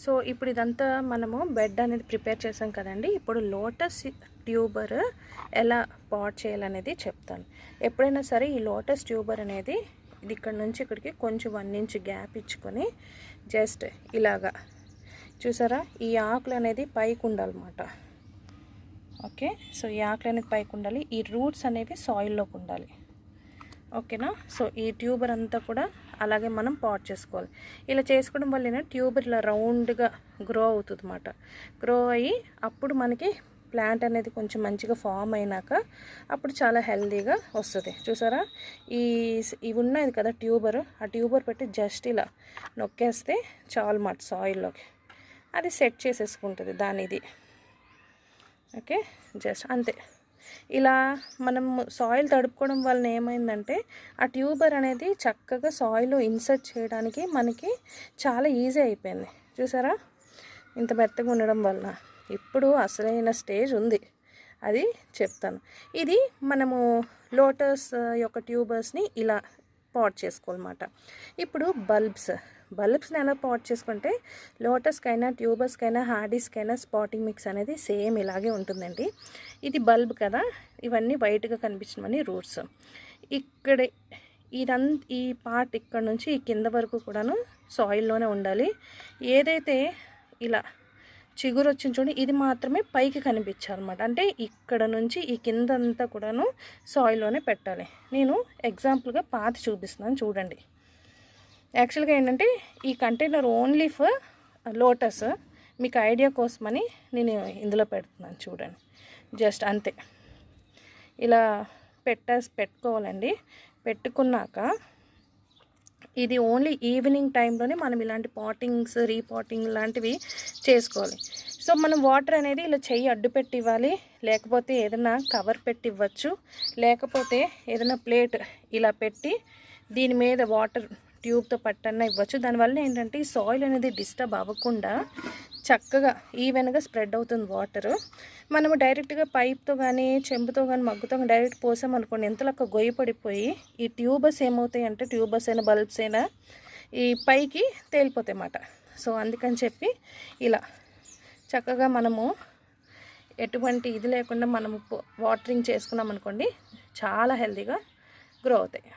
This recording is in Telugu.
సో ఇప్పుడు ఇదంతా మనము బెడ్ అనేది ప్రిపేర్ చేసాం కదండి. ఇప్పుడు లోటస్ ట్యూబర్ ఎలా పాట్ చేయాలనేది చెప్తాను. ఎప్పుడైనా సరే ఈ లోటస్ ట్యూబర్ అనేది ఇది ఇక్కడ నుంచి ఇక్కడికి కొంచెం 1 ఇంచ్ గ్యాప్ ఇచ్చుకొని జస్ట్ ఇలాగా చూసారా, ఈ ఆకులు అనేది పైకి ఉండాలన్నమాట. ఓకే, సో ఈ ఆకులు అనేది పైకి ఉండాలి, ఈ రూట్స్ అనేవి సాయిల్లోకి ఉండాలి. ఓకేనా. సో ఈ ట్యూబర్ అంతా కూడా అలాగే మనం పాట్ చేసుకోవాలి. ఇలా చేసుకోవడం వల్ల ట్యూబర్ ఇలా రౌండ్గా గ్రో అవుతుంది అన్నమాట. గ్రో అయ్యి అప్పుడు మనకి ప్లాంట్ అనేది కొంచెం మంచిగా ఫామ్ అయినాక అప్పుడు చాలా హెల్తీగా వస్తుంది. చూసారా, ఇవి ఉన్నది కదా ట్యూబర్, ఆ ట్యూబర్ పెట్టి జస్ట్ ఇలా నొక్కేస్తే చాలు మాట సాయిల్లోకి అది సెట్ చేసేసుకుంటుంది దాని ఇది. ఓకే, జస్ట్ అంతే. ఇలా మనం సాయిల్ తడుపుకోవడం వలన ఏమైందంటే ఆ ట్యూబర్ అనేది చక్కగా సాయిల్లో ఇన్సర్ట్ చేయడానికి మనకి చాలా ఈజీ అయిపోయింది. చూసారా, ఇంత మెత్తగా ఉండడం వలన. ఇప్పుడు అసలైన స్టేజ్ ఉంది, అది చెప్తాను. ఇది మనము లోటస్ యొక్క ట్యూబర్స్ని ఇలా పాట్ చేసుకోవాలన్నమాట. ఇప్పుడు బల్బ్స్ని ఎలా పాట్ చేసుకుంటే లోటస్కైనా ట్యూబర్స్కైనా హార్డీస్కైనా స్పాటింగ్ మిక్స్ అనేది సేమ్ ఇలాగే ఉంటుందండి. ఇది బల్బ్ కదా, ఇవన్నీ వైట్గా కనిపించినవన్నీ రూట్స్. ఇక్కడ ఈ పార్ట్ ఇక్కడ నుంచి ఈ కింద వరకు కూడాను సాయిల్లోనే ఉండాలి. ఏదైతే ఇలా చిగురు వచ్చింది చూడండి, ఇది మాత్రమే పైకి కనిపించాలన్నమాట. అంటే ఇక్కడ నుంచి ఈ కిందంతా కూడాను సాయిల్లోనే పెట్టాలి. నేను ఎగ్జాంపుల్గా పాతి చూపిస్తున్నాను చూడండి. యాక్చువల్గా ఏంటంటే ఈ కంటైనర్ ఓన్లీ ఫర్ లోటస్, మీకు ఐడియా కోసమని నేను ఇందులో పెడుతున్నాను చూడండి. జస్ట్ అంతే, ఇలా పెట్టుకోవాలండి. పెట్టుకున్నాక ఇది ఓన్లీ ఈవినింగ్ టైంలోనే మనం ఇలాంటి పాటింగ్స్ రీపాటింగ్ లాంటివి చేసుకోవాలి. సో మనం వాటర్ అనేది ఇలా చెయ్యి అడ్డు పెట్టి ఇవ్వాలి, లేకపోతే ఏదైనా కవర్ పెట్టి ఇవ్వచ్చు, లేకపోతే ఏదైనా ప్లేట్ ఇలా పెట్టి దీని మీద వాటర్ ట్యూబ్తో పట్టన్నా ఇవ్వచ్చు. దానివల్ల ఏంటంటే ఈ సాయిల్ అనేది డిస్టర్బ్ అవ్వకుండా చక్కగా ఈవెన్గా స్ప్రెడ్ అవుతుంది వాటరు. మనము డైరెక్ట్గా పైప్తో కానీ చెంబుతో కానీ మగ్గుతో కానీ డైరెక్ట్ పోసామనుకోండి, ఎంతలక్క గొయ్యి పడిపోయి ఈ ట్యూబర్స్ ఏమవుతాయి అంటే ట్యూబర్స్ అయినా బల్బ్స్ అయినా ఈ పైకి తేలిపోతాయి అన్నమాట. సో అందుకని చెప్పి ఇలా చక్కగా మనము ఎటువంటి ఇది లేకుండా మనము వాటరింగ్ చేసుకున్నాం అనుకోండి, చాలా హెల్తీగా గ్రో అవుతాయి.